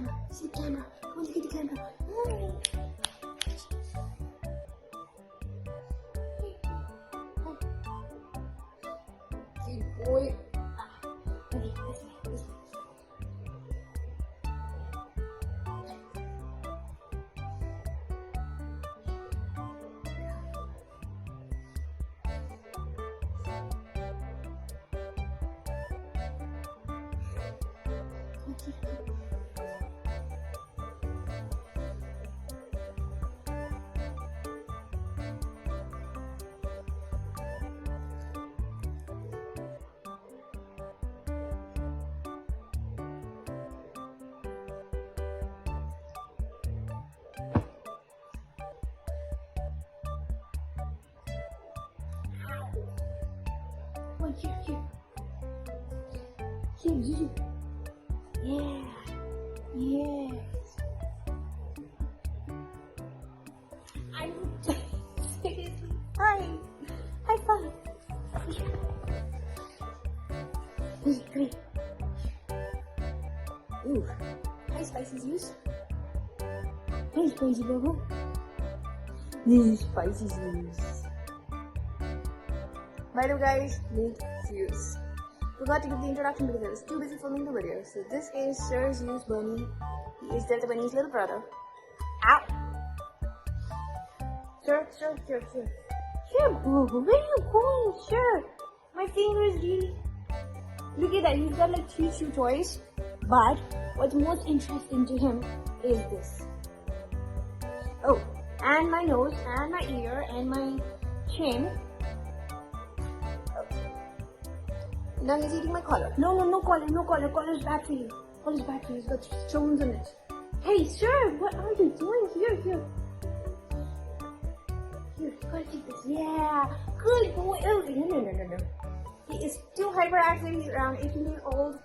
camera. See the camera. Come on, look at the camera. Hi. Good boy. Okay, this way. Oh, here. Here. Yeah. Yes. I would seriously. Hi. High five. Great. Ooh. Hi, Spicy Zeus. Hey, Spicy Bobo. This is Spicy Zeus. By the way, guys, meet Zeus. Forgot to give the introduction because I was too busy filming the video. So this is Sir Zeus Bunny. He is Delta Bunny's little brother. Ow! Sir. Sure, Boo. Where are you going, sir? My finger is really... Look at that, he's got like 3 chew toys. But what's most interesting to him is this. Oh, and my nose, and my ear, and my chin. Now he's eating my collar. No collar. Collar's bad for you. It's got stones in it. Hey, sir, what are you doing? Here, you gotta take this. Yeah, good boy. Oh, no. He is too hyperactive. He's around 18 years old.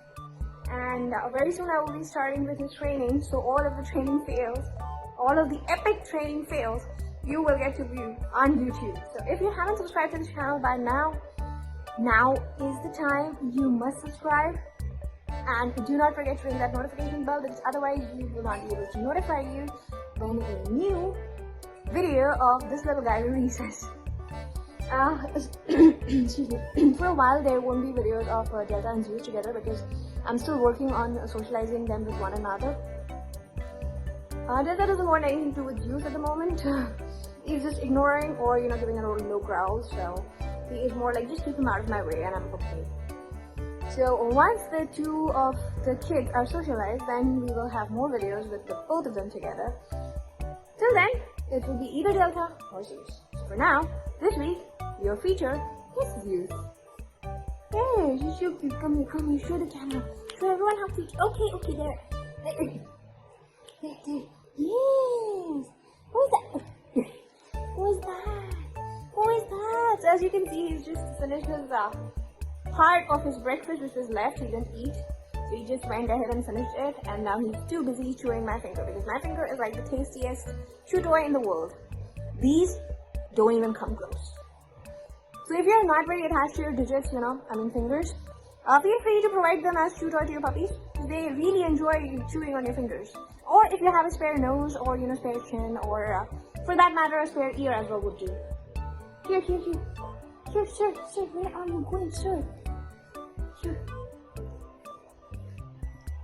And very soon I will be starting with his training. So all of the training fails, all of the epic training fails, you will get to view on YouTube. So if you haven't subscribed to the channel by now is the time. You must subscribe, and do not forget to ring that notification bell, because otherwise you will not be able to notify you when a new video of this little guy releases. Excuse me. For a while there won't be videos of Delta and Zeus together because I'm still working on socializing them with one another. Delta doesn't want anything to do with Zeus at the moment. He's just ignoring or giving a low growl, so he is more like, just keep him out of my way and I'm okay. So once the 2 of the kids are socialized, then we will have more videos with both of them together. Till then, it will be either Delta or Zeus. So for now, this week, your feature is Zeus. Hey, you should come here, show the camera. Show everyone how to. Okay, there. Yes. Who is that? So as you can see, he's just finished his part of his breakfast, which was left. He didn't eat, so he just went ahead and finished it. And now he's too busy chewing my finger, because my finger is like the tastiest chew toy in the world. These don't even come close. So if you're not very attached to your digits, fingers, feel free to provide them as chew toy to your puppies. They really enjoy chewing on your fingers. Or if you have a spare nose, or spare chin, or for that matter, a spare ear as well would do. Here. Here, sir, where are you going, sir? Here.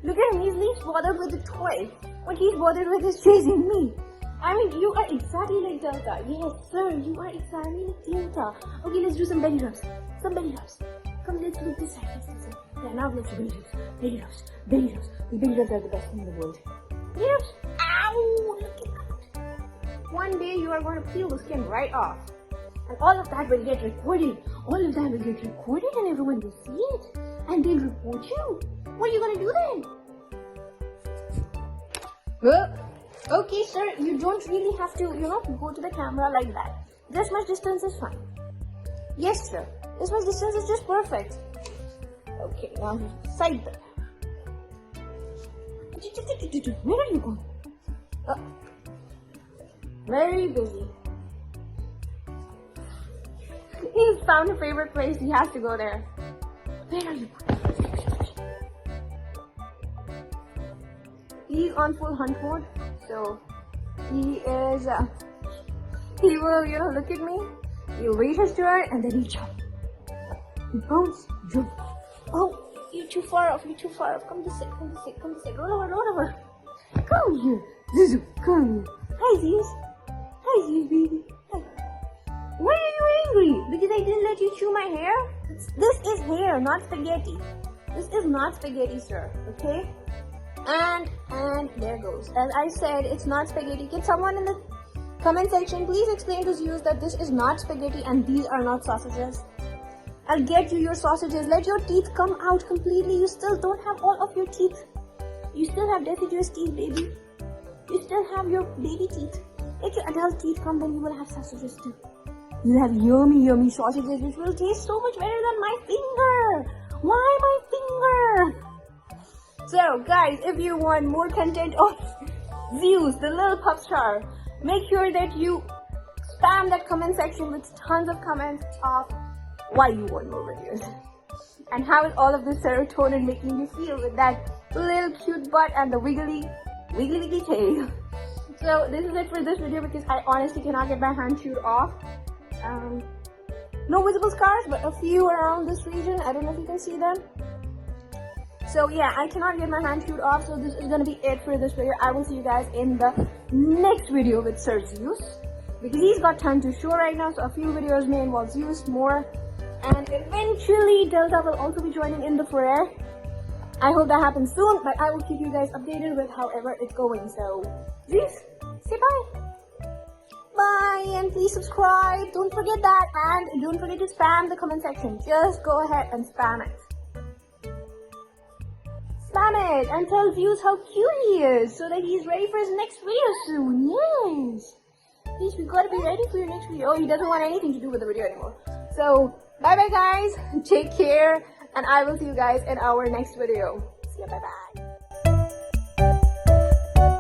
Look at him, he's least bothered with the toy. What he's bothered with is chasing me. I mean, you are exactly like Delta. Yes, sir, you are exactly like Delta. Okay, let's do some belly rubs. Come, let's look this side. Yeah, now let's do belly rubs. Belly rubs are the best thing in the world. Yes. Ow! Look at that. One day you are going to peel the skin right off. And all of that will get recorded. And everyone will see it. And they'll report you. What are you going to do then? Okay, sir, you don't really have to, go to the camera like that. This much distance is fine. Yes, sir. This much distance is just perfect. Okay, now side the camera. Where are you going? Very busy. He's found a favorite place. He has to go there. Where are you going? he's on full hunt mode. So he is, he will, you know, look at me, he'll wait his turn, and then he jump. He bounce, jump. Oh, you're too far off, you're too far off. Come this side, come this side, come this side. Roll over, roll over. Come here. Zuzu, come here. Hi, Zeus. Hi, Zeus, baby. Hi. Why are you angry? Because I didn't let you chew my hair? This is hair, not spaghetti. This is not spaghetti, sir. Okay? And there goes. As I said, it's not spaghetti. Can someone in the comment section please explain to Zeus that this is not spaghetti and these are not sausages? I'll get you your sausages. Let your teeth come out completely. You still don't have all of your teeth. You still have deciduous teeth, baby. You still have your baby teeth. Let your adult teeth come, then you will have sausages too. You have yummy, yummy sausages which will taste so much better than my finger. Why my finger? So guys, if you want more content of Zeus, the little pop star, make sure that you spam that comment section with tons of comments of why you want more videos. And how is all of this serotonin making you feel with that little cute butt and the wiggly tail. So this is it for this video because I honestly cannot get my hand chewed off. No visible scars, but a few around this region. I don't know if you can see them. So yeah, I cannot get my hand chewed off, so this is gonna be it for this video. I will see you guys in the next video with Sir Zeus, because he's got time to show right now, so a few videos may involve Zeus more, and eventually Delta will also be joining in the fray. I hope that happens soon, but I will keep you guys updated with however it's going. So Zeus, say bye. Bye, and please subscribe. Don't forget that, and don't forget to spam the comment section. Just go ahead and spam it. Spam it and tell Zeus how cute he is so that he's ready for his next video soon. Yes. Please, we gotta be ready for your next video. Oh, he doesn't want anything to do with the video anymore. So, bye bye guys. Take care, and I will see you guys in our next video. See ya, bye bye.